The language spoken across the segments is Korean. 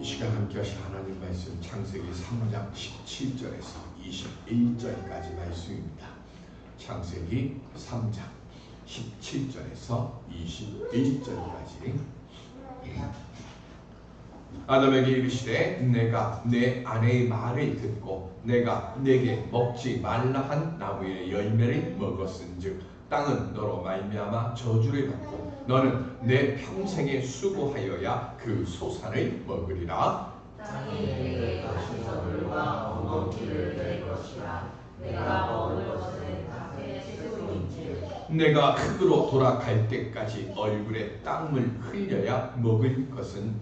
이 시간 함께 하신 하나님 말씀 창세기 3장 17절에서 21절까지 말씀입니다. 창세기 3장 17절에서 21절까지. 아담에게 이르시되 내가 내 아내의 말을 듣고 내가 내게 먹지 말라 한 나무의 열매를 먹었은즉 땅은 너로 말미암아 저주를 받고 너는 내 평생에 수고하여야 그 소산을 먹으리라. 땅이 내게 거친 저물과 엉겅퀴를 낼 것이라. 내가 먹을 것은 밭에 채소인즉 내가 흙으로 돌아갈 때까지 얼굴에 땀을 흘려야 먹을 것은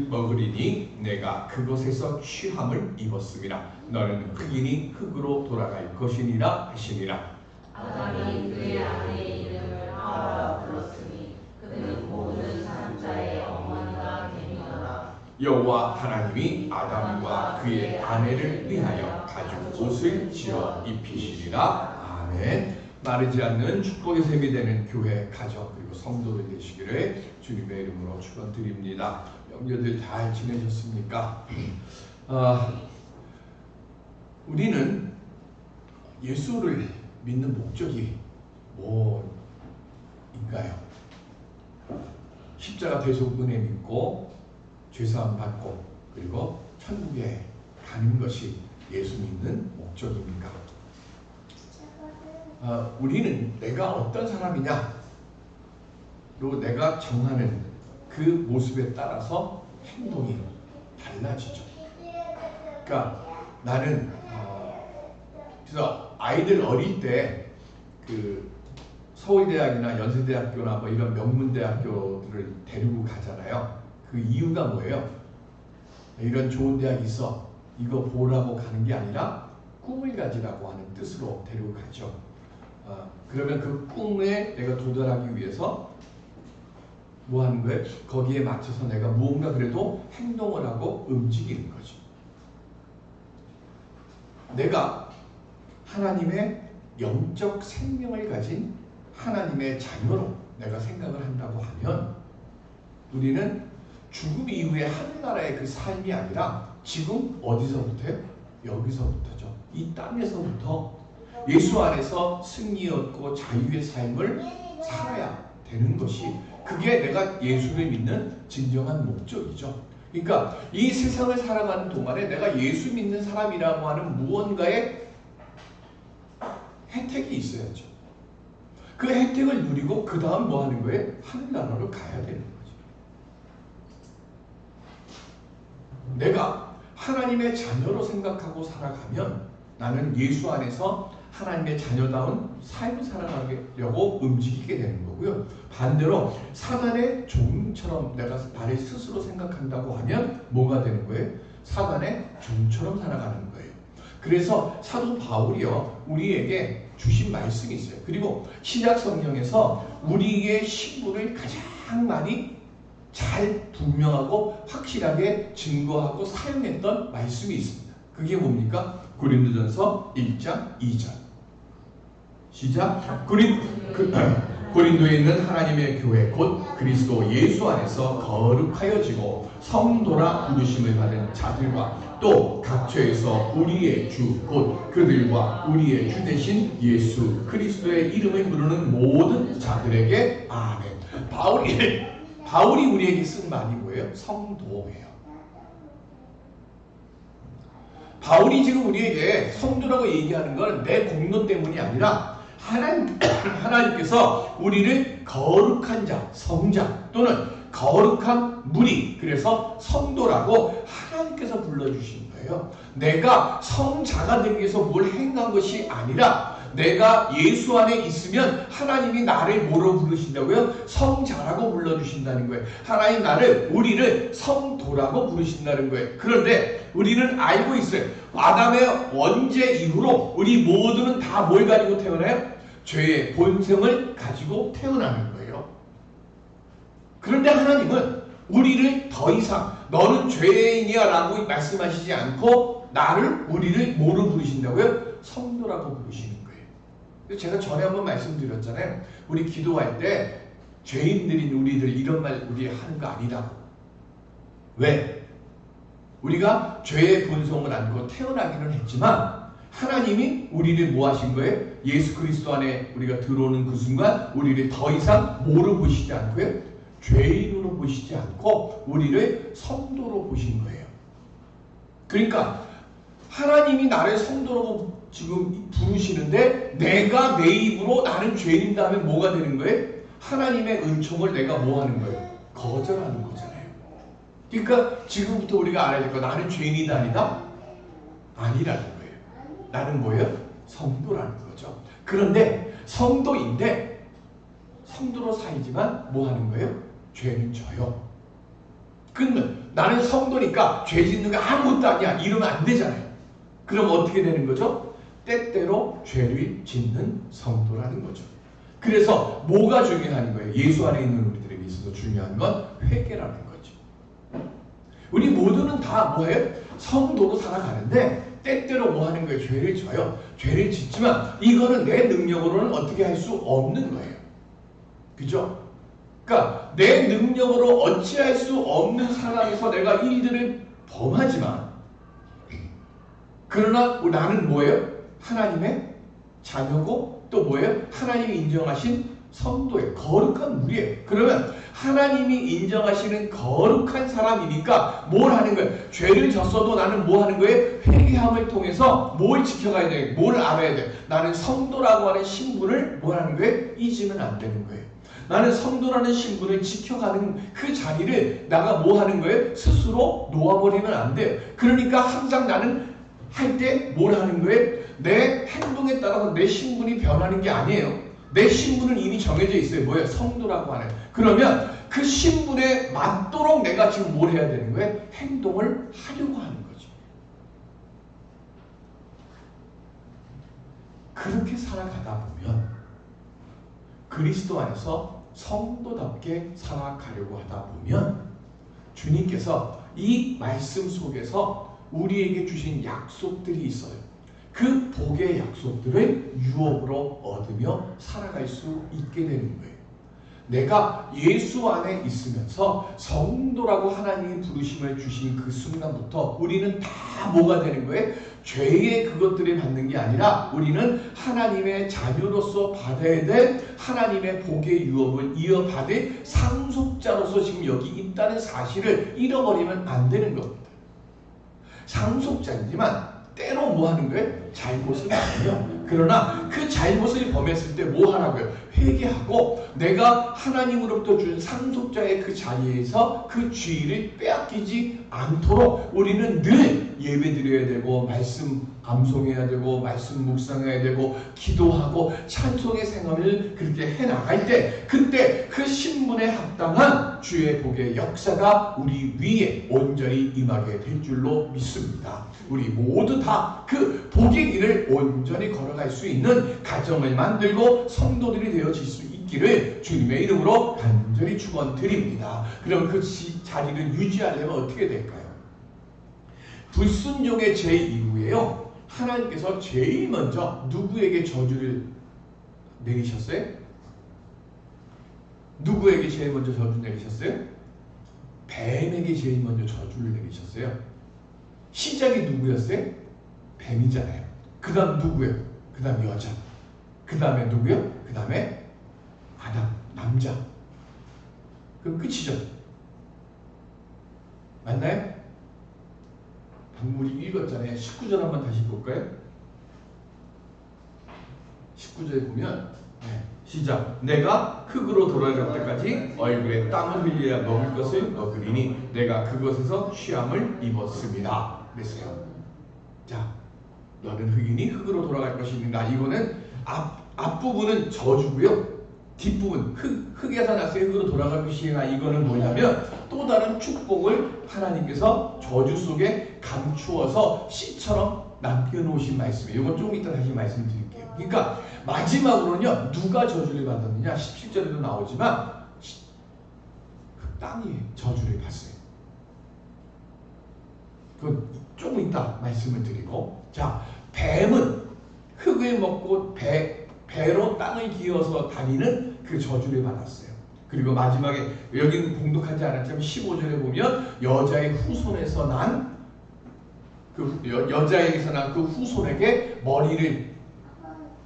먹으리니 내가 그곳에서 취함을 입었음이라. 너는 흙이니 흙으로 돌아갈 것이니라 하시니라. 아담이 그의 아내의 이름을 하와라 불렀으니 그는 모든 사람자의 어머니가 되니라. 여호와 하나님이 아담과 그의 아내를 위하여 가죽 옷을 지어 입히시리라. 아멘. 마르지 않는 축복의 셈이 되는 교회, 가정 그리고 성도들 되시기를 주님의 이름으로 축원드립니다. 영녀들 잘 지내셨습니까? 우리는 예수를 믿는 목적이 뭐인가요? 십자가 대속 은혜 믿고 죄사함 받고 그리고 천국에 가는 것이 예수 믿는 목적입니까? 우리는 내가 어떤 사람이냐로 내가 정하는 그 모습에 따라서 행동이 달라지죠. 그러니까 나는 그래서 아이들 어릴 때 그 서울대학이나 연세대학교나 뭐 이런 명문대학교들을 데리고 가잖아요. 그 이유가 뭐예요? 이런 좋은 대학이 있어. 이거 보라고 가는 게 아니라 꿈을 가지라고 하는 뜻으로 데리고 가죠. 그러면 그 꿈에 내가 도달하기 위해서 뭐 하는 거예요? 거기에 맞춰서 내가 무언가 그래도 행동을 하고 움직이는 거죠. 내가 하나님의 영적 생명을 가진 하나님의 자녀로 내가 생각을 한다고 하면 우리는 죽음 이후의 하늘나라의 그 삶이 아니라 지금 어디서부터요? 여기서부터죠. 이 땅에서부터 예수 안에서 승리 얻고 자유의 삶을 살아야 되는 것이 그게 내가 예수를 믿는 진정한 목적이죠. 그러니까 이 세상을 살아가는 동안에 내가 예수 믿는 사람이라고 하는 무언가의 혜택이 있어야죠. 그 혜택을 누리고 그 다음 뭐 하는 거예요? 하늘나라로 가야 되는 거죠. 내가 하나님의 자녀로 생각하고 살아가면 나는 예수 안에서 하나님의 자녀다운 삶을 살아가려고 움직이게 되는 거고요. 반대로 사단의 종처럼 내가 나를 스스로 생각한다고 하면 뭐가 되는 거예요? 사단의 종처럼 살아가는 거예요. 그래서 사도 바울이요 우리에게 주신 말씀이 있어요. 그리고 신약 성경에서 우리의 신분을 가장 많이 잘 분명하고 확실하게 증거하고 사용했던 말씀이 있습니다. 그게 뭡니까? 고린도전서 1장 2절 시작. 고린도에 있는 하나님의 교회 곧 그리스도 예수 안에서 거룩하여지고 성도라 부르심을 받은 자들과 또 각처에서 우리의 주 곧 그들과 우리의 주 되신 예수 그리스도의 이름을 부르는 모든 자들에게 아멘. 바울이 우리에게 쓴 말이 뭐예요? 성도예요. 바울이 지금 우리에게 성도라고 얘기하는 건 내 공로 때문이 아니라 하나님께서 우리를 거룩한 자, 성자 또는 거룩한 무리, 그래서 성도라고 하나님께서 불러주신 거예요. 내가 성자가 되기 위해서 뭘 행한 것이 아니라 내가 예수 안에 있으면 하나님이 나를 뭐로 부르신다고요? 성자라고 불러주신다는 거예요. 하나님 우리를 성도라고 부르신다는 거예요. 그런데 우리는 알고 있어요. 아담의 원죄 이후로 우리 모두는 다 뭘 가지고 태어나요? 죄의 본성을 가지고 태어나는 거예요. 그런데 하나님은 우리를 더 이상 너는 죄인이야 라고 말씀하시지 않고 우리를 뭐로 부르신다고요? 성도라고 부르시는 거예요. 제가 전에 한번 말씀드렸잖아요. 우리 기도할 때 죄인들인 우리들 이런 말 우리 하는 거 아니라고. 왜? 우리가 죄의 본성을 안고 태어나기는 했지만 하나님이 우리를 뭐 하신 거예요? 예수 그리스도 안에 우리가 들어오는 그 순간 우리를 더 이상 뭐로 보시지 않고요? 죄인으로 보시지 않고 우리를 성도로 보신 거예요. 그러니까 하나님이 나를 성도로 지금 부르시는데 내가 내 입으로 나는 죄인이다 하면 뭐가 되는 거예요? 하나님의 은총을 내가 뭐 하는 거예요? 거절하는 거잖아요. 그러니까 지금부터 우리가 알아야 될 거 나는 죄인이다 아니다? 아니라는 거예요. 나는 뭐예요? 성도라는 거죠. 그런데 성도인데 성도로 살지만 뭐 하는 거예요? 죄는 져요. 그러면 나는 성도니까 죄 짓는 거 아무것도 아니야 이러면 안 되잖아요. 그럼 어떻게 되는 거죠? 때때로 죄를 짓는 성도라는 거죠. 그래서 뭐가 중요한 거예요? 예수 안에 있는 우리들에게 있어서 중요한 건 회개라는 거죠. 우리 모두는 다 뭐예요? 성도로 살아가는데 때때로 뭐 하는 거예요? 죄를 져요. 죄를 짓지만 이거는 내 능력으로는 어떻게 할 수 없는 거예요. 그죠? 그러니까 내 능력으로 어찌할 수 없는 상황에서 내가 일들을 범하지만 그러나 나는 뭐예요? 하나님의 자녀고 또 뭐예요? 하나님이 인정하신 성도의 거룩한 무리예요. 그러면 하나님이 인정하시는 거룩한 사람이니까 뭘 하는 거예요? 죄를 졌어도 나는 뭐 하는 거예요? 회개함을 통해서 뭘 지켜가야 돼? 뭘 알아야 돼? 나는 성도라고 하는 신분을 뭘 하는 거예요? 잊으면 안 되는 거예요. 나는 성도라는 신분을 지켜가는 그 자리를 나가 뭐 하는 거예요? 스스로 놓아버리면 안 돼요. 그러니까 항상 나는 할 때 뭘 하는 거예요? 내 행동에 따라서 내 신분이 변하는 게 아니에요. 내 신분은 이미 정해져 있어요. 뭐예요? 성도라고 하는. 그러면 그 신분에 맞도록 내가 지금 뭘 해야 되는 거예요? 행동을 하려고 하는 거죠. 그렇게 살아가다 보면 그리스도 안에서 성도답게 살아가려고 하다 보면 주님께서 이 말씀 속에서 우리에게 주신 약속들이 있어요. 그 복의 약속들을 유업으로 얻으며 살아갈 수 있게 되는 거예요. 내가 예수 안에 있으면서 성도라고 하나님이 부르심을 주신 그 순간부터 우리는 다 뭐가 되는 거예요? 죄의 그것들을 받는 게 아니라 우리는 하나님의 자녀로서 받아야 될 하나님의 복의 유업을 이어받을 상속자로서 지금 여기 있다는 사실을 잃어버리면 안 되는 겁니다. 상속자이지만 때로 뭐 하는 거예요? 잘못을 하고요. 그러나 그 잘못을 범했을 때 뭐 하라고요? 회개하고 내가 하나님으로부터 준 상속자의 그 자리에서 그 지위를 빼앗기지 않도록 우리는 늘 예배드려야 되고 말씀 암송해야 되고 말씀 묵상해야 되고 기도하고 찬송의 생활을 그렇게 해나갈 때 그때 그 신분에 합당한 주의 복의 역사가 우리 위에 온전히 임하게 될 줄로 믿습니다. 우리 모두 다 그 복의 길을 온전히 걸어갈 수 있는 가정을 만들고 성도들이 되어질 수 있기를 주님의 이름으로 간절히 축원드립니다. 그럼 그 자리를 유지하려면 어떻게 될까요? 불순종의 죄 이후에요. 하나님께서 제일 먼저 누구에게 저주를 내리셨어요? 누구에게 제일 먼저 저주를 내리셨어요? 뱀에게 제일 먼저 저주를 내리셨어요. 시작이 누구였어요? 뱀이잖아요. 그 다음 누구예요? 그 다음 여자. 그 다음에 누구요? 그 다음에 아담, 남자. 그럼 끝이죠. 맞나요? 방금 우리 읽었잖아요. 19절 한번 다시 볼까요? 19절에 보면 시작. 내가 흙으로 돌아갈 때까지 얼굴에 땀을 흘려야 먹을 것을 먹으리니 내가 그것에서 취함을 입었습니다. 그랬어요. 자, 너는 흙이니 흙으로 돌아갈 것입니다. 이거는 앞부분은 저주고요. 뒷부분 흙에서 났어요. 흙으로 돌아갈 것이나 이거는 뭐냐면 또 다른 축복을 하나님께서 저주 속에 감추어서 씨처럼 남겨놓으신 말씀이에요. 이건 조금 이따 다시 말씀드릴게요. 그러니까 마지막으로는요. 누가 저주를 받았느냐 17절에도 나오지만 땅이 저주를 받았어요. 그건 조금 이따 말씀을 드리고 자 뱀은 흙을 먹고 배로 땅을 기어서 다니는 그 저주를 받았어요. 그리고 마지막에 여기는 봉독하지 않았지만 15절에 보면 여자의 후손에서 난 여자에게서 난 그 후손에게 머리를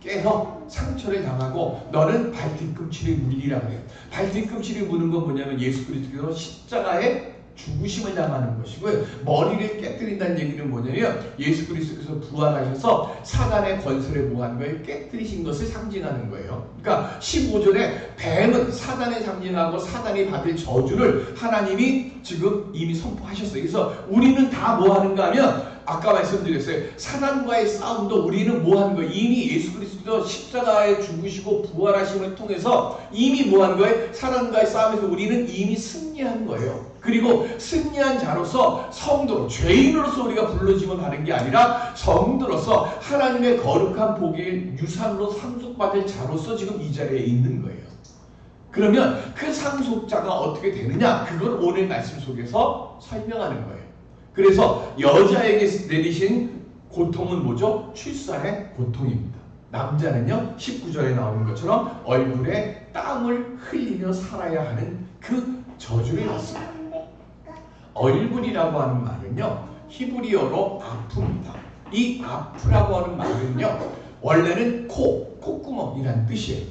깨서 상처를 당하고 너는 발뒤꿈치를 물리라 그래요. 발뒤꿈치를 무는 건 뭐냐면 예수 그리스도께서 십자가에 죽으심을 당하는 것이고요. 머리를 깨뜨린다는 얘기는 뭐냐면 예수 그리스도께서 부활하셔서 사단의 권세를 뭐한 거예요? 깨뜨리신 것을 상징하는 거예요. 그러니까 15절에 뱀은 사단을 상징하고 사단이 받을 저주를 하나님이 지금 이미 선포하셨어요. 그래서 우리는 다 뭐 하는가 하면 아까 말씀드렸어요. 사단과의 싸움도 우리는 뭐 하는 거예요? 이미 예수 그리스도 십자가에 죽으시고 부활하심을 통해서 이미 뭐 하는 거예요? 사단과의 싸움에서 우리는 이미 승리한 거예요. 그리고 승리한 자로서 성도로 죄인으로서 우리가 불러짐을 받은 게 아니라 성도로서 하나님의 거룩한 복의 유산으로 상속받을 자로서 지금 이 자리에 있는 거예요. 그러면 그 상속자가 어떻게 되느냐? 그걸 오늘 말씀 속에서 설명하는 거예요. 그래서 여자에게 내리신 고통은 뭐죠? 출산의 고통입니다. 남자는요 19절에 나오는 것처럼 얼굴에 땀을 흘리며 살아야 하는 그 저주를 받습니다. 얼굴이라고 하는 말은요 히브리어로 아프입니다. 이 아프라고 하는 말은요 원래는 콧구멍이란 뜻이에요.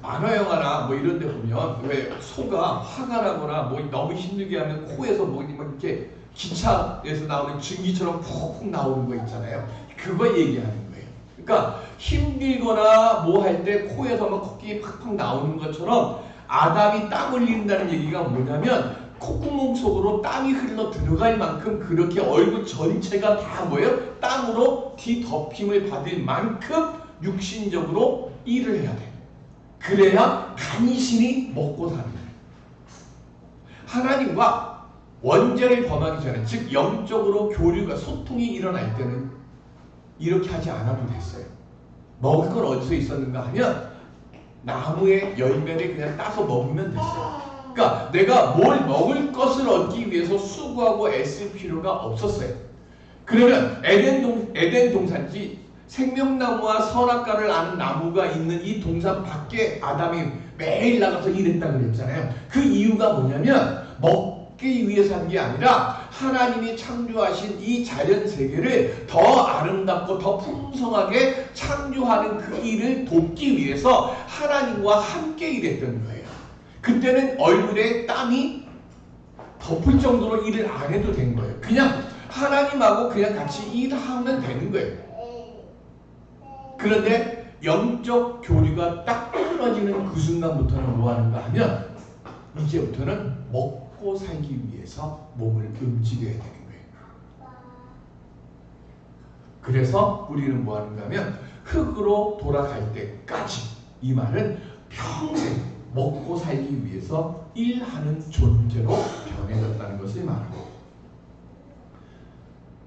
만화 영화나 뭐 이런 데 보면 왜 소가 화가 나거나 뭐 너무 힘들게 하면 코에서 뭐 이렇게 기차에서 나오는 증기처럼 푹푹 나오는 거 있잖아요. 그거 얘기하는 거예요. 그러니까 힘들거나 뭐 할 때 코에서 막 코끼리 팍팍 나오는 것처럼 아담이 땀 흘린다는 얘기가 뭐냐면 콧구멍 속으로 땀이 흘러 들어갈 만큼 그렇게 얼굴 전체가 다 뭐예요? 땀으로 뒤덮임을 받을 만큼 육신적으로 일을 해야 돼요. 그래야 간신히 먹고 사는 거예요. 하나님과 원죄를 범하기 전에 즉 영적으로 교류가 소통이 일어날 때는 이렇게 하지 않아도 됐어요. 먹을 건 어디서 있었는가 하면 나무의 열매를 그냥 따서 먹으면 됐어요. 그러니까 내가 뭘 먹을 것을 얻기 위해서 수고하고 애쓸 필요가 없었어요. 그러면 에덴 동산지 생명나무와 선악과를 아는 나무가 있는 이 동산 밖에 아담이 매일 나가서 일했다 그랬잖아요. 그 이유가 뭐냐면 먹기 위해서 한 게 아니라 하나님이 창조하신 이 자연 세계를 더 아름답고 더 풍성하게 창조하는 그 일을 돕기 위해서 하나님과 함께 일했던 거예요. 그때는 얼굴에 땀이 덮을 정도로 일을 안 해도 된 거예요. 그냥 하나님하고 그냥 같이 일하면 되는 거예요. 그런데 영적 교류가 딱 끊어지는 그 순간부터는 뭐 하는가 하면 이제부터는 먹고 살기 위해서 몸을 움직여야 되는 거예요. 그래서 우리는 뭐 하는가 하면 흙으로 돌아갈 때까지 이 말은 평생 먹고 살기 위해서 일하는 존재로 변해졌다는 것을 말하고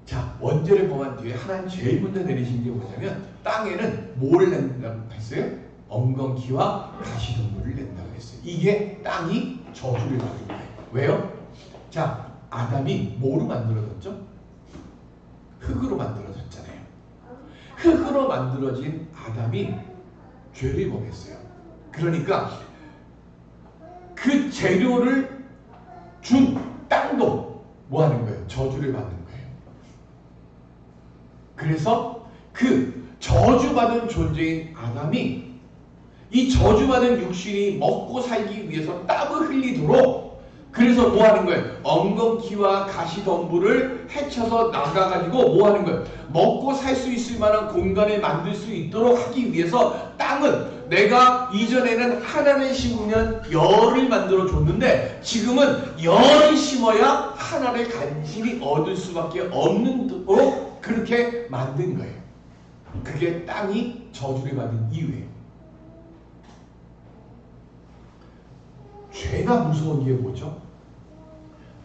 자, 원죄를 범한 뒤에 하나님 제일 먼저 내리신 게 뭐냐면 땅에는 뭘 낸다고 했어요? 엉겅퀴와 가시덤불을 낸다고 했어요. 이게 땅이 저주를 받은 거예요. 왜요? 자, 아담이 뭐로 만들어졌죠? 흙으로 만들어졌잖아요. 흙으로 만들어진 아담이 죄를 범했어요. 그러니까 그 재료를 준 땅도 뭐 하는 거예요? 저주를 받는 거예요. 그래서 그 저주받은 존재인 아담이 이 저주받은 육신이 먹고 살기 위해서 땀을 흘리도록 그래서 뭐 하는 거예요? 엉겅퀴와 가시덤불을 헤쳐서 나가가지고 뭐 하는 거예요? 먹고 살 수 있을 만한 공간을 만들 수 있도록 하기 위해서 땅은 내가 이전에는 하나를 심으면 열을 만들어 줬는데 지금은 열을 심어야 하나를 간신히 얻을 수밖에 없는 도록 그렇게 만든 거예요. 그게 땅이 저주를 받은 이유예요. 죄가 무서운 게 뭐죠?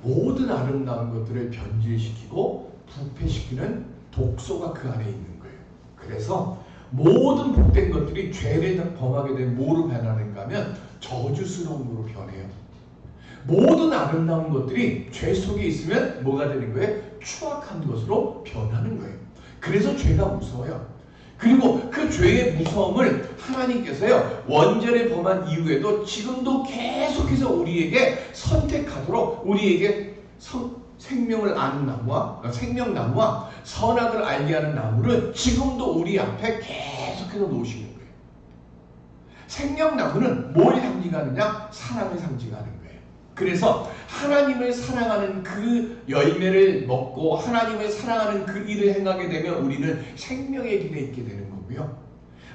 모든 아름다운 것들을 변질시키고 부패시키는 독소가 그 안에 있는 거예요. 그래서 모든 복된 것들이 죄를 범하게 되면 뭐로 변하는가 하면 저주스러움으로 변해요. 모든 아름다운 것들이 죄 속에 있으면 뭐가 되는 거예요? 추악한 것으로 변하는 거예요. 그래서 죄가 무서워요. 그리고 그 죄의 무서움을 하나님께서요, 원죄를 범한 이후에도 지금도 계속해서 우리에게 선택하도록 우리에게 생명을 아는 나무와 생명나무와 선악을 알게 하는 나무를 지금도 우리 앞에 계속해서 놓으시는 거예요. 생명나무는 뭘 상징하느냐? 사랑을 상징하는 거예요. 그래서 하나님을 사랑하는 그 열매를 먹고 하나님을 사랑하는 그 일을 행하게 되면 우리는 생명의 길에 있게 되는 거고요.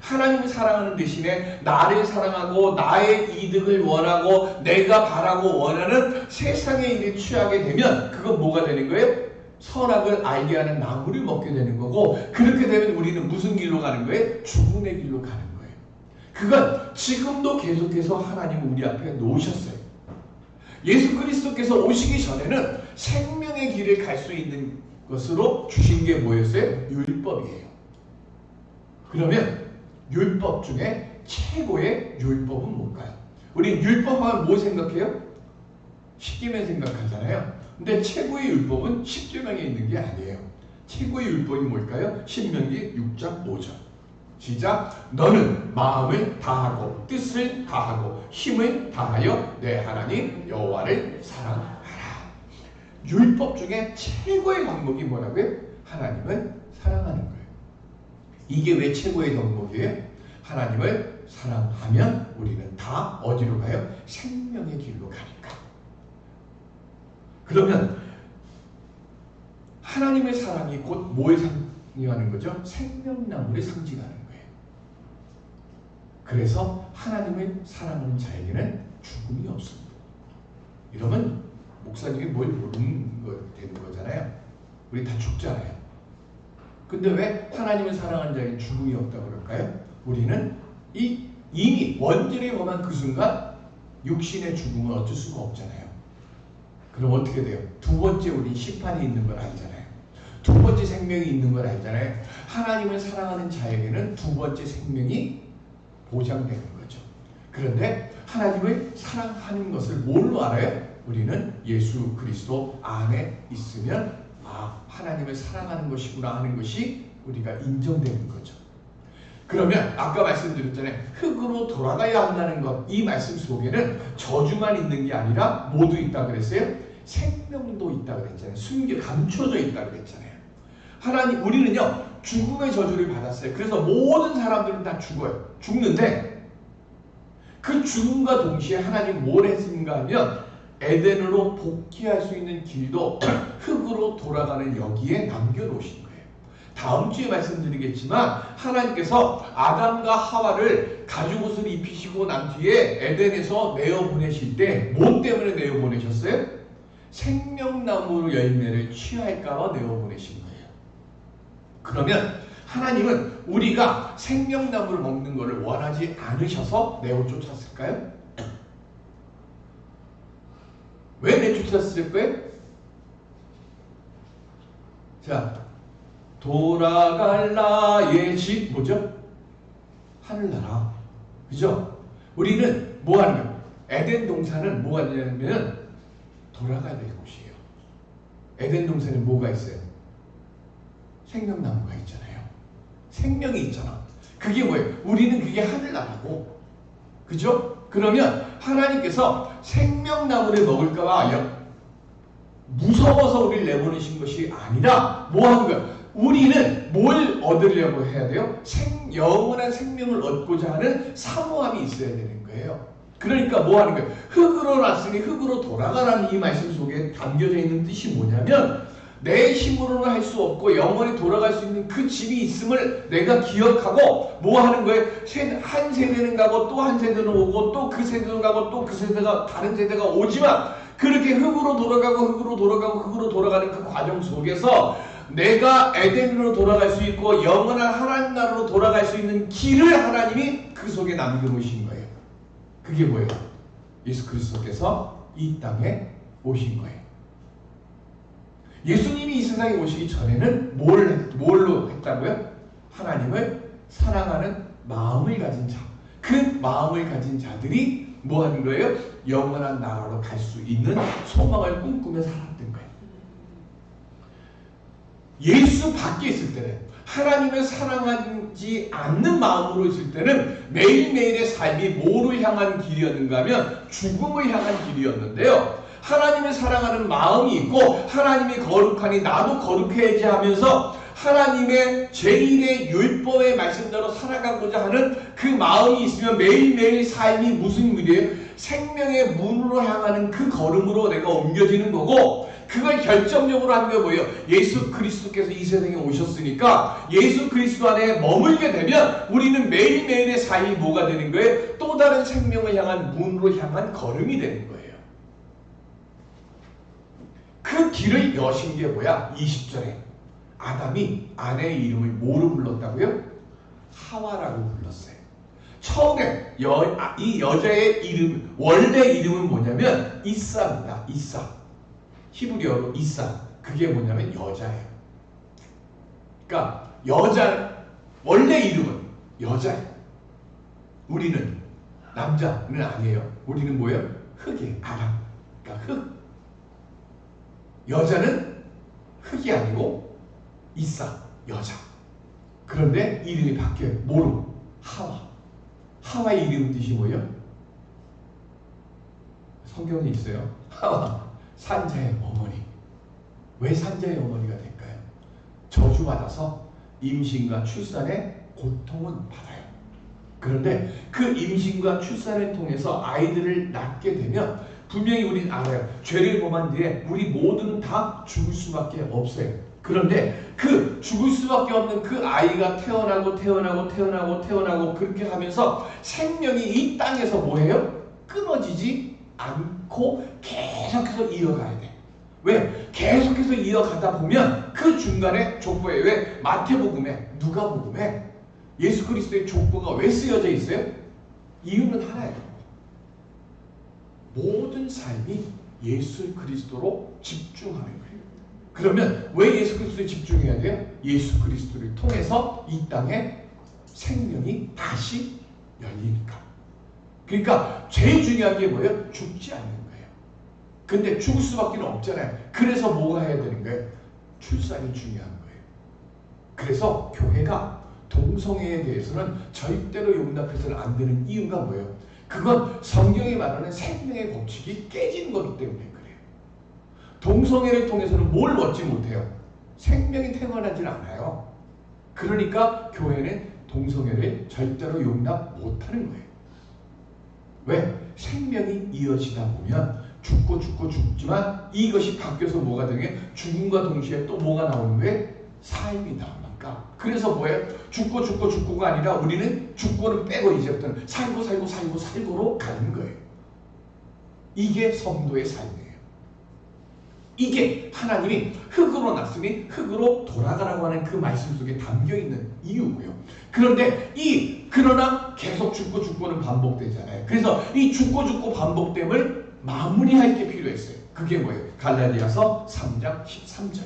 하나님을 사랑하는 대신에 나를 사랑하고 나의 이득을 원하고 내가 바라고 원하는 세상의 일을 취하게 되면 그건 뭐가 되는 거예요? 선악을 알게 하는 나무를 먹게 되는 거고, 그렇게 되면 우리는 무슨 길로 가는 거예요? 죽음의 길로 가는 거예요. 그건 지금도 계속해서 하나님은 우리 앞에 놓으셨어요. 예수 그리스도께서 오시기 전에는 생명의 길을 갈 수 있는 것으로 주신 게 뭐였어요? 율법이에요. 그러면 율법 중에 최고의 율법은 뭘까요? 우리 율법하면 뭐 생각해요? 십계명 생각하잖아요. 근데 최고의 율법은 십계명에 있는 게 아니에요. 최고의 율법이 뭘까요? 신명기 6장 5절. 시작. 너는 마음을 다하고 뜻을 다하고 힘을 다하여 내 하나님 여호와를 사랑하라. 율법 중에 최고의 덕목이 뭐라고요? 하나님을 사랑하는 거예요. 이게 왜 최고의 덕목이에요? 하나님을 사랑하면 우리는 다 어디로 가요? 생명의 길로 가니까. 그러면 하나님의 사랑이 곧 뭘 상징하는 거죠? 생명나무를 상징하는 거예요. 그래서 하나님을 사랑하는 자에게는 죽음이 없습니다. 이러면 목사님이 뭘 모르는 거 되는 거잖아요. 우리 다 죽잖아요. 근데 왜 하나님을 사랑하는 자에게 죽음이 없다고 그럴까요? 우리는 이미 원죄를 범한 그 순간 육신의 죽음은 어쩔 수가 없잖아요. 그럼 어떻게 돼요? 두 번째 우리 심판이 있는 걸 알잖아요. 두 번째 생명이 있는 걸 알잖아요. 하나님을 사랑하는 자에게는 두 번째 생명이 보장되는 거죠. 그런데 하나님을 사랑하는 것을 뭘로 알아요? 우리는 예수 그리스도 안에 있으면 하나님을 사랑하는 것이구나 하는 것이 우리가 인정되는 거죠. 그러면 아까 말씀드렸잖아요. 흙으로 돌아가야 한다는 것, 이 말씀 속에는 저주만 있는 게 아니라 뭐도 있다 그랬어요? 생명도 있다 그랬잖아요. 숨겨 감춰져 있다 그랬잖아요. 하나님, 우리는요 죽음의 저주를 받았어요. 그래서 모든 사람들은 다 죽어요. 죽는데 그 죽음과 동시에 하나님 뭘 했습니까 하면 에덴으로 복귀할 수 있는 길도 흙으로 돌아가는 여기에 남겨놓으신 거예요. 다음 주에 말씀드리겠지만 하나님께서 아담과 하와를 가죽옷을 입히시고 난 뒤에 에덴에서 내어보내실 때 뭐 때문에 내어보내셨어요? 생명나무 열매를 취할까봐 내어보내신 거예요. 그러면 하나님은 우리가 생명나무를 먹는 것을 원하지 않으셔서 내어쫓았을까요? 왜 내쫓았을 거예요? 자, 돌아갈 나의 집 뭐죠? 하늘나라. 그죠? 우리는 뭐 하는 거예요? 에덴 동산은 뭐가 있냐면 돌아가야 될 곳이에요. 에덴 동산에 뭐가 있어요? 생명나무가 있잖아요. 생명이 있잖아. 그게 뭐예요? 우리는 그게 하늘나라고. 그죠? 그러면 하나님께서 생명나무를 먹을까봐 무서워서 우리를 내보내신 것이 아니라 뭐 하는 거예요? 우리는 뭘 얻으려고 해야 돼요? 영원한 생명을 얻고자 하는 사모함이 있어야 되는 거예요. 그러니까 뭐 하는 거예요? 흙으로 났으니 흙으로 돌아가라는 이 말씀 속에 담겨져 있는 뜻이 뭐냐면 내 힘으로는 할 수 없고 영원히 돌아갈 수 있는 그 집이 있음을 내가 기억하고 뭐 하는 거예요? 한 세대는 가고 또 한 세대는 오고 또 그 세대는 가고 또 그 세대가 다른 세대가 오지만 그렇게 흙으로 돌아가고 흙으로 돌아가고 흙으로 돌아가는 그 과정 속에서 내가 에덴으로 돌아갈 수 있고 영원한 하나님 나라로 돌아갈 수 있는 길을 하나님이 그 속에 남겨놓으신 거예요. 그게 뭐예요? 예수 그리스도께서 이 땅에 오신 거예요. 예수님이 이 세상에 오시기 전에는 뭘로 했다고요? 하나님을 사랑하는 마음을 가진 자. 그 마음을 가진 자들이 뭐 하는 거예요? 영원한 나라로 갈 수 있는 소망을 꿈꾸며 살았던 거예요. 예수 밖에 있을 때는 하나님을 사랑하지 않는 마음으로 있을 때는 매일매일의 삶이 뭐를 향한 길이었는가 하면 죽음을 향한 길이었는데요. 하나님을 사랑하는 마음이 있고 하나님이 거룩하니 나도 거룩해야지 하면서 하나님의 제1의 율법의 말씀대로 살아가고자 하는 그 마음이 있으면 매일매일 삶이 무슨 일이에요? 생명의 문으로 향하는 그 걸음으로 내가 옮겨지는 거고, 그걸 결정적으로 하는 게 뭐예요? 예수 그리스도께서 이 세상에 오셨으니까 예수 그리스도 안에 머물게 되면 우리는 매일매일의 삶이 뭐가 되는 거예요? 또 다른 생명을 향한 문으로 향한 걸음이 되는 거예요. 그 길을 여신 게 뭐야? 20절에 아담이 아내의 이름을 뭐로 불렀다고요? 하와라고 불렀어요. 처음에 이 여자의 이름, 원래 이름은 뭐냐면 이사입니다. 이사. 히브리어로 이사. 그게 뭐냐면 여자예요. 그러니까 원래 이름은 여자예요. 우리는 남자는 아니에요. 우리는 뭐예요? 흙이에요. 아람. 그러니까 흙. 여자는 흙이 아니고 이사, 여자. 그런데 이름이 바뀌어요. 뭐로? 하와. 하와의 이름 뜻이 뭐예요? 성경에 있어요. 하와, 산자의 어머니. 왜 산자의 어머니가 될까요? 저주받아서 임신과 출산에 고통은 받아요. 그런데 그 임신과 출산을 통해서 아이들을 낳게 되면 분명히 우리는 알아요. 죄를 범한 뒤에 우리 모두는 다 죽을 수밖에 없어요. 그런데 그 죽을 수밖에 없는 그 아이가 태어나고 그렇게 하면서 생명이 이 땅에서 뭐예요? 끊어지지 않고 계속해서 이어가야 돼. 왜? 계속해서 이어가다 보면 그 중간에 족보에, 왜? 마태복음에, 누가복음에 예수 그리스도의 족보가 왜 쓰여져 있어요? 이유는 하나예요. 모든 삶이 예수 그리스도로 집중하는 거예요. 그러면 왜 예수 그리스도에 집중해야 돼요? 예수 그리스도를 통해서 이 땅에 생명이 다시 열리니까. 그러니까 제일 중요한 게 뭐예요? 죽지 않는 거예요. 근데 죽을 수밖에 없잖아요. 그래서 뭐가 해야 되는 거예요? 출산이 중요한 거예요. 그래서 교회가 동성애에 대해서는 절대로 용납해서는 안 되는 이유가 뭐예요? 그건 성경이 말하는 생명의 법칙이 깨지는 거기 때문에 그래요. 동성애를 통해서는 뭘 얻지 못해요? 생명이 태어나질 않아요. 그러니까 교회는 동성애를 절대로 용납 못하는 거예요. 왜? 생명이 이어지다 보면 죽고 죽지만 이것이 바뀌어서 뭐가 되는 게 죽음과 동시에 또 뭐가 나오는 거예요? 삶이 나오니까. 그래서 뭐예요? 죽고가 아니라 우리는 죽고는 빼고 이제부터는 살고로 가는 거예요. 이게 성도의 삶이에요. 이게 하나님이 흙으로 났으니 흙으로 돌아가라고 하는 그 말씀 속에 담겨 있는 이유고요. 그런데 그러나 계속 죽고는 반복되잖아요. 그래서 이 죽고 반복됨을 마무리할 게 필요했어요. 그게 뭐예요? 갈라디아서 3장 13절.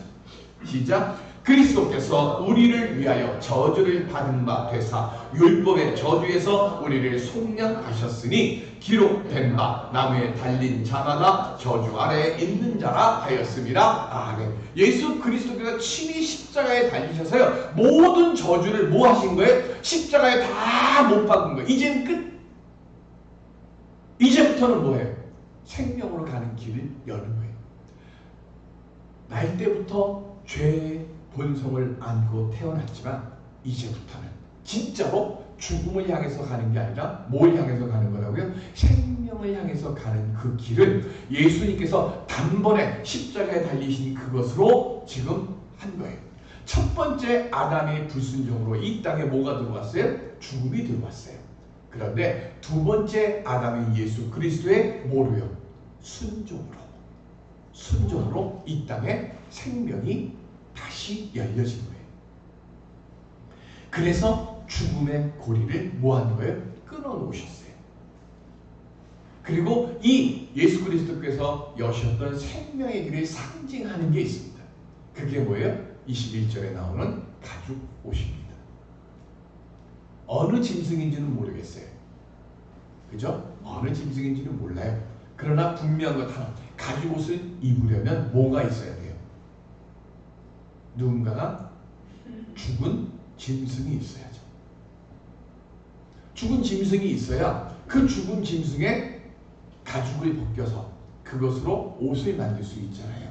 시작. 그리스도께서 우리를 위하여 저주를 받은 바 되사 율법의 저주에서 우리를 속량하셨으니 기록된 바 나무에 달린 자마다 저주 아래에 있는 자라 하였습니다. 아멘. 예수 그리스도께서 친히 십자가에 달리셔서요 모든 저주를 뭐 하신 거예요? 십자가에 다 못 박은 거예요. 이제는 끝. 이제부터는 뭐예요? 생명으로 가는 길을 여는 거예요. 날 때부터 죄의 본성을 안고 태어났지만 이제부터는 진짜로 죽음을 향해서 가는 게 아니라 뭘 향해서 가는 거라고요? 생명을 향해서 가는 그 길을 예수님께서 단번에 십자가에 달리신 그것으로 지금 한 거예요. 첫 번째 아담의 불순종으로 이 땅에 뭐가 들어왔어요? 죽음이 들어왔어요. 그런데 두 번째 아담인 예수 그리스도의 뭐로요? 순종으로 이 땅에 생명이 다시 열려진 거예요. 그래서 죽음의 고리를 뭐 하는 거예요? 끊어놓으셨어요. 그리고 이 예수 그리스도께서 여셨던 생명의 길을 상징하는 게 있습니다. 그게 뭐예요? 21절에 나오는 가죽 옷입니다. 어느 짐승인지는 모르겠어요. 그죠? 어느 짐승인지는 몰라요. 그러나 분명한 것 하나, 가죽 옷을 입으려면 뭐가 있어야 돼요? 누군가가 죽은 짐승이 있어야죠. 죽은 짐승이 있어야 그 죽은 짐승의 가죽을 벗겨서 그것으로 옷을 만들 수 있잖아요.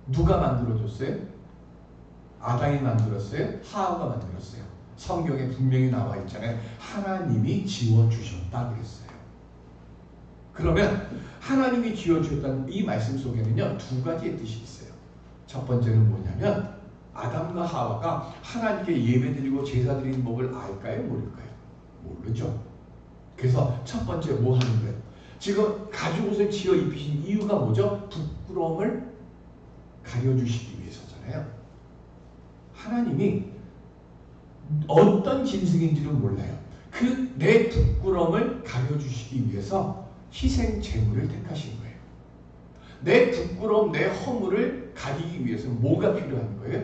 누가 만들어줬어요? 아담이 만들었어요? 하와가 만들었어요? 성경에 분명히 나와 있잖아요. 하나님이 지어주셨다 그랬어요. 그러면 하나님이 지어주셨다는 이 말씀 속에는요, 두 가지의 뜻이 있어요. 첫 번째는 뭐냐면 아담과 하와가 하나님께 예배드리고 제사드리는 법을 알까요? 모를까요? 모르죠. 그래서 첫 번째 뭐 하는 거예요? 지금 가죽옷을 지어 입히신 이유가 뭐죠? 부끄러움을 가려주시기 위해서잖아요. 하나님이 어떤 짐승인지는 몰라요. 그 내 부끄러움을 가려주시기 위해서 희생 제물을 택하신 거예요. 내 부끄러움, 내 허물을 가리기 위해서 뭐가 필요한 거예요?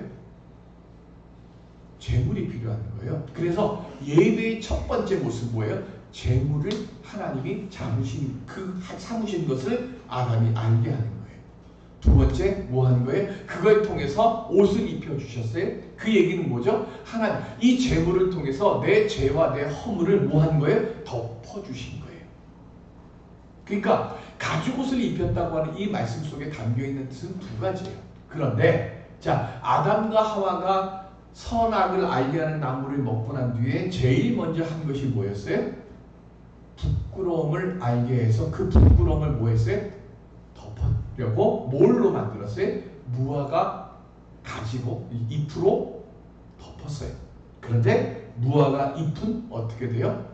제물이 필요한 거예요. 그래서 예배의 첫 번째 모습 뭐예요? 제물을 하나님이 삼으신 것을 아담이 알게 하는 거예요. 두 번째 뭐 하는 거예요? 그걸 통해서 옷을 입혀주셨어요. 그 얘기는 뭐죠? 하나님, 이 제물을 통해서 내 죄와 내 허물을 뭐 하는 거예요? 덮어주신 거예요. 그러니까 가죽옷을 입혔다고 하는 이 말씀 속에 담겨있는 뜻은 두 가지예요. 그런데 자, 아담과 하와가 선악을 알게 하는 나무를 먹고 난 뒤에 제일 먼저 한 것이 뭐였어요? 부끄러움을 알게 해서 그 부끄러움을 뭐 했어요? 덮으려고 뭘로 만들었어요? 무화과 가지고 잎으로 덮었어요. 그런데 무화과 잎은 어떻게 돼요?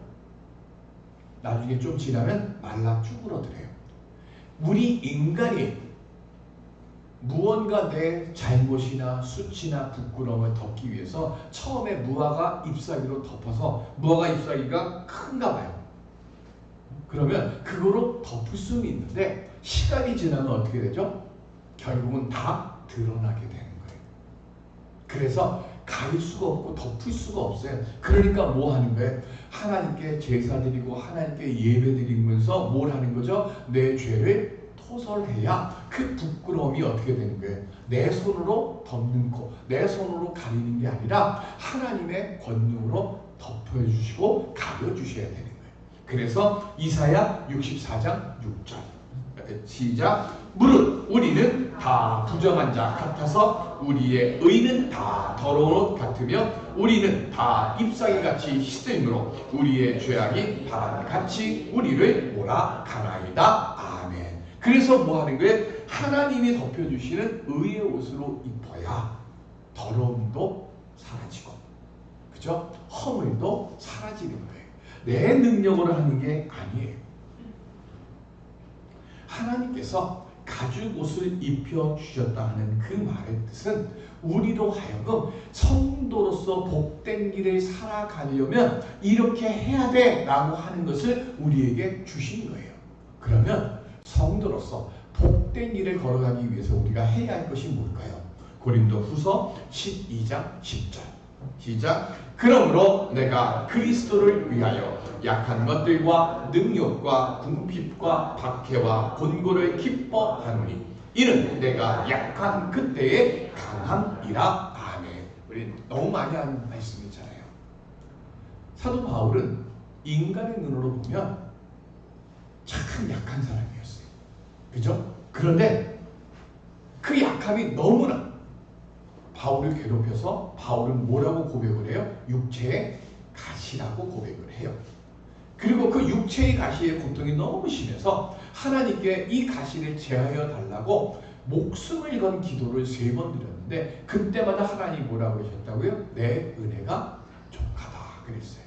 나중에 좀 지나면 말라 쭈그러들어요. 우리 인간이 무언가 내 잘못이나 수치나 부끄러움을 덮기 위해서 처음에 무화과 잎사귀로 덮어서 무화과 잎사귀가 큰가 봐요. 그러면 그거로 덮을 수는 있는데 시간이 지나면 어떻게 되죠? 결국은 다 드러나게 되는 거예요. 그래서 가릴 수가 없고 덮을 수가 없어요. 그러니까 뭐 하는 거예요? 하나님께 제사 드리고 하나님께 예배 드리면서 뭘 하는 거죠? 내 죄를 토설해야 그 부끄러움이 어떻게 되는 거예요? 내 손으로 덮는 거, 내 손으로 가리는 게 아니라 하나님의 권능으로 덮어주시고 가려주셔야 되는 거예요. 그래서 이사야 64장 6절 시작. 무릇 우리는 다 부정한 자 같아서 우리의 의는 다 더러운 옷 같으며 우리는 다 잎사귀같이 시들므로 우리의 죄악이 바람같이 우리를 몰아가나이다. 아멘. 그래서 뭐 하는 거예요? 하나님이 덮여주시는 의의 옷으로 입어야 더러움도 사라지고, 그죠? 허물도 사라지는 거예요. 내 능력으로 하는 게 아니에요. 하나님께서 가죽옷을 입혀주셨다는 그 말의 뜻은 우리로 하여금 성도로서 복된 길을 살아가려면 이렇게 해야 돼 라고 하는 것을 우리에게 주신 거예요. 그러면 성도로서 복된 길을 걸어가기 위해서 우리가 해야 할 것이 뭘까요? 고린도후서 12장 10절 시작. 그러므로 내가 그리스도를 위하여 약한 것들과 능욕과 궁핍과 박해와 곤고를 기뻐하노니 이는 내가 약한 그때의 강함이라. 아멘. 우리 너무 많이 하는 말씀이잖아요. 사도 바울은 인간의 눈으로 보면 참 약한 사람이었어요. 그죠? 그런데 그 약함이 너무나 바울을 괴롭혀서 바울은 뭐라고 고백을 해요? 육체의 가시라고 고백을 해요. 그리고 그 육체의 가시의 고통이 너무 심해서 하나님께 이 가시를 제하여 달라고 목숨을 건 기도를 3번 드렸는데 그때마다 하나님이 뭐라고 그러셨다고요? 내 은혜가 족하다 그랬어요.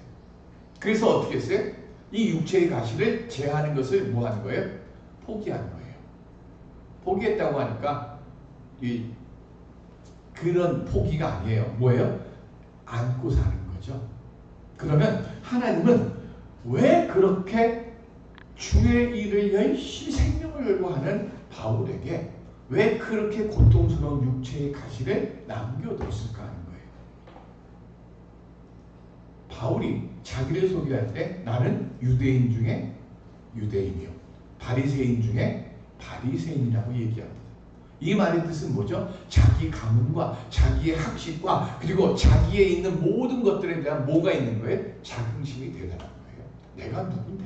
그래서 어떻게 했어요? 이 육체의 가시를 제하는 것을 뭐 하는 거예요? 포기하는 거예요. 포기했다고 하니까 그런 포기가 아니에요. 뭐예요? 안고 사는 거죠. 그러면 하나님은 왜 그렇게 주의 일을 열심히 생명을 걸고 하는 바울에게 왜 그렇게 고통스러운 육체의 가시를 남겨뒀을까 하는 거예요. 바울이 자기를 소개할 때 나는 유대인 중에 유대인이요 바리새인 중에 바리새인이라고 얘기합니다. 이 말의 뜻은 뭐죠? 자기 가문과 자기의 학식과 그리고 자기에 있는 모든 것들에 대한 뭐가 있는 거예요? 자긍심이 대단한 거예요. 내가 누군데?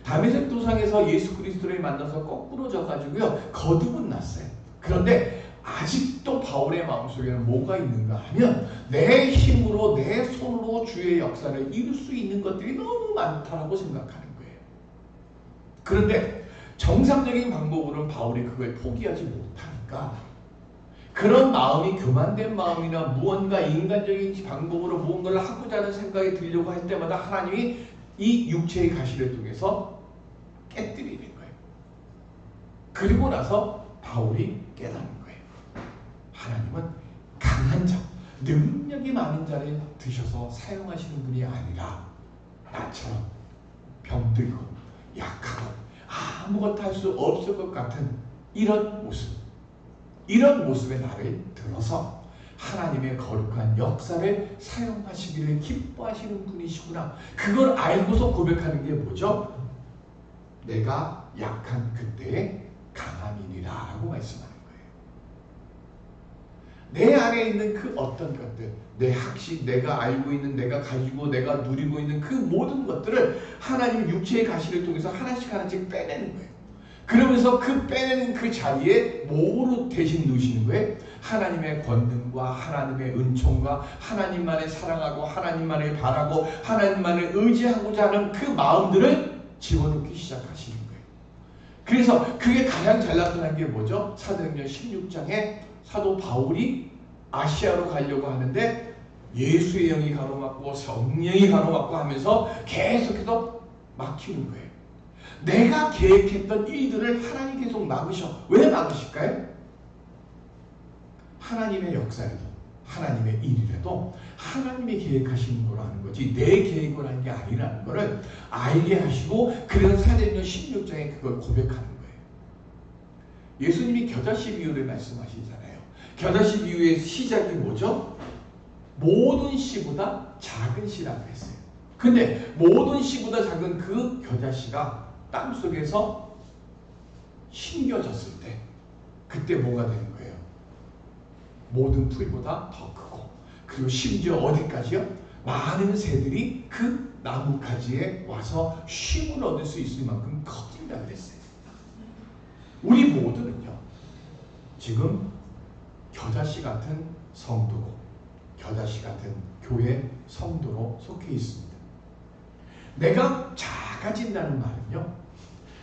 다메섹 도상에서 예수 그리스도를 만나서 거꾸로 져가지고요 거듭은 났어요. 그런데 아직도 바울의 마음속에는 뭐가 있는가 하면 내 힘으로 내 손으로 주의 역사를 이룰 수 있는 것들이 너무 많다라고 생각하는 거예요. 그런데 정상적인 방법으로는 바울이 그걸 포기하지 못하니까 그런 마음이 교만된 마음이나 무언가 인간적인 방법으로 무언가를 하고자 하는 생각이 들려고 할 때마다 하나님이 이 육체의 가시를 통해서 깨뜨리는 거예요. 그리고 나서 바울이 깨닫는 거예요. 하나님은 강한 자, 능력이 많은 자를 드셔서 사용하시는 분이 아니라 나처럼 병들고 약하고 아무것도 할 수 없을 것 같은 이런 모습의 나를 들어서 하나님의 거룩한 역사를 사용하시기를 기뻐하시는 분이시구나. 그걸 알고서 고백하는 게 뭐죠? 내가 약한 그때의 강함이니라 라고 말씀하는 거예요. 내 안에 있는 그 어떤 것들, 내 학식, 내가 알고 있는, 내가 가지고 내가 누리고 있는 그 모든 것들을 하나님 육체의 가시를 통해서 하나씩 빼내는 거예요. 그러면서 그 빼내는 그 자리에 뭐로 대신 놓으시는 거예요? 하나님의 권능과 하나님의 은총과 하나님만을 사랑하고 하나님만을 바라고 하나님만을 의지하고자 하는 그 마음들을 집어넣기 시작하시는 거예요. 그래서 그게 가장 잘 나타난 게 뭐죠? 사도행전 16장에 사도 바울이 아시아로 가려고 하는데 예수의 영이 가로막고 성령이 가로막고 하면서 계속해서 막히는 거예요. 내가 계획했던 일들을 하나님 계속 막으셔. 왜 막으실까요? 하나님의 역사라도 하나님의 일이라도 하나님이 계획하시는 거로 하는 거지 내 계획으로 하는 게 아니라는 것을 알게 하시고 그래서 사도행전 16장에 그걸 고백하는 거예요. 예수님이 겨자씨 비유를 말씀하시잖아요. 겨자씨 비유의 시작이 뭐죠? 모든 씨보다 작은 씨라고 했어요. 근데 모든 씨보다 작은 그 겨자씨가 땅속에서 심겨졌을 때 그때 뭐가 되는 거예요? 모든 풀보다 더 크고 그리고 심지어 어디까지요? 많은 새들이 그 나뭇가지에 와서 쉼을 얻을 수 있을 만큼 커진다고 그랬어요. 우리 모두는요 지금 겨자씨 같은 성도고 겨자씨 같은 교회 성도로 속해 있습니다. 내가 작아진다는 말은요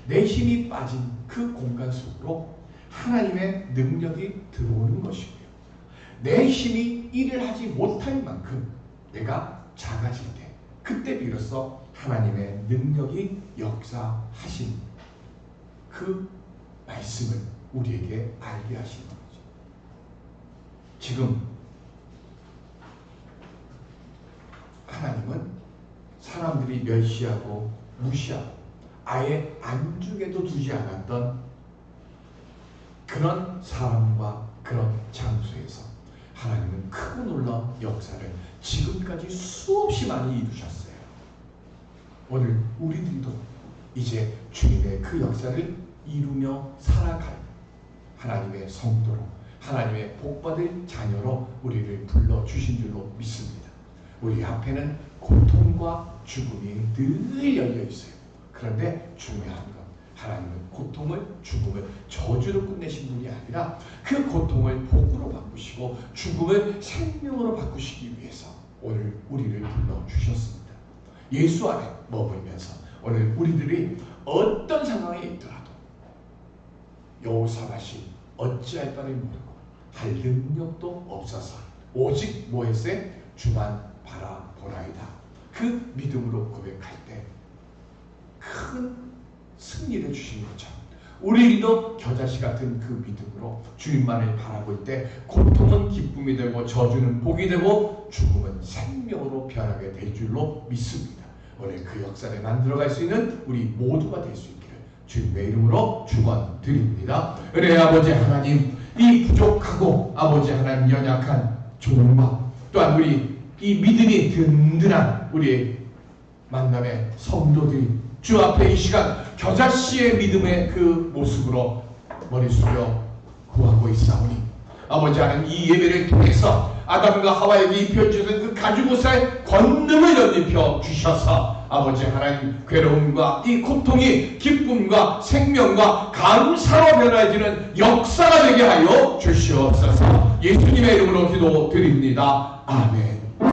내 힘이 빠진 그 공간 속으로 하나님의 능력이 들어오는 것이고요. 내 힘이 일을 하지 못할 만큼 내가 작아질 때 그때 비로소 하나님의 능력이 역사하신 그 말씀을 우리에게 알게 하시는 거죠. 지금 하나님은 사람들이 멸시하고 무시하고 아예 안중에도 두지 않았던 그런 사람과 그런 장소에서 하나님은 크고 놀라운 역사를 지금까지 수없이 많이 이루셨어요. 오늘 우리들도 이제 주님의 그 역사를 이루며 살아갈 하나님의 성도로 하나님의 복받을 자녀로 우리를 불러주신 줄로 믿습니다. 우리 앞에는 고통과 죽음이 늘 열려 있어요. 그런데 중요한 건 하나님은 고통을 죽음을 저주로 끝내신 분이 아니라 그 고통을 복으로 바꾸시고 죽음을 생명으로 바꾸시기 위해서 오늘 우리를 불러주셨습니다. 예수 안에 머물면서 오늘 우리들이 어떤 상황에 있더라도 여호사밧이 어찌할 바를 모르고 할 능력도 없어서 오직 뭐 했어요? 주만 바라보나이다. 그 믿음으로 고백할 때 큰 승리를 주신 것처럼 우리도 겨자씨 같은 그 믿음으로 주님만을 바라볼 때 고통은 기쁨이 되고 저주는 복이 되고 죽음은 생명으로 변하게 될 줄로 믿습니다. 오늘 그 역사를 만들어갈 수 있는 우리 모두가 될 수 있기를 주님의 이름으로 축원드립니다. 은혜의 아버지 하나님, 이 부족하고 아버지 하나님 연약한 종과 또한 우리 이 믿음이 든든한 우리의 만남의 성도들이 주 앞에 이 시간 겨자씨의 믿음의 그 모습으로 머리 숙여 구하고 있사오니 아버지 하나님 이 예배를 통해서 아담과 하와에게 입혀주신 그 가죽옷의 권능을 연입혀 주셔서 아버지 하나님 괴로움과 이 고통이 기쁨과 생명과 감사로 변화해지는 역사가 되게 하여 주시옵소서. 예수님의 이름으로 기도드립니다. 아멘.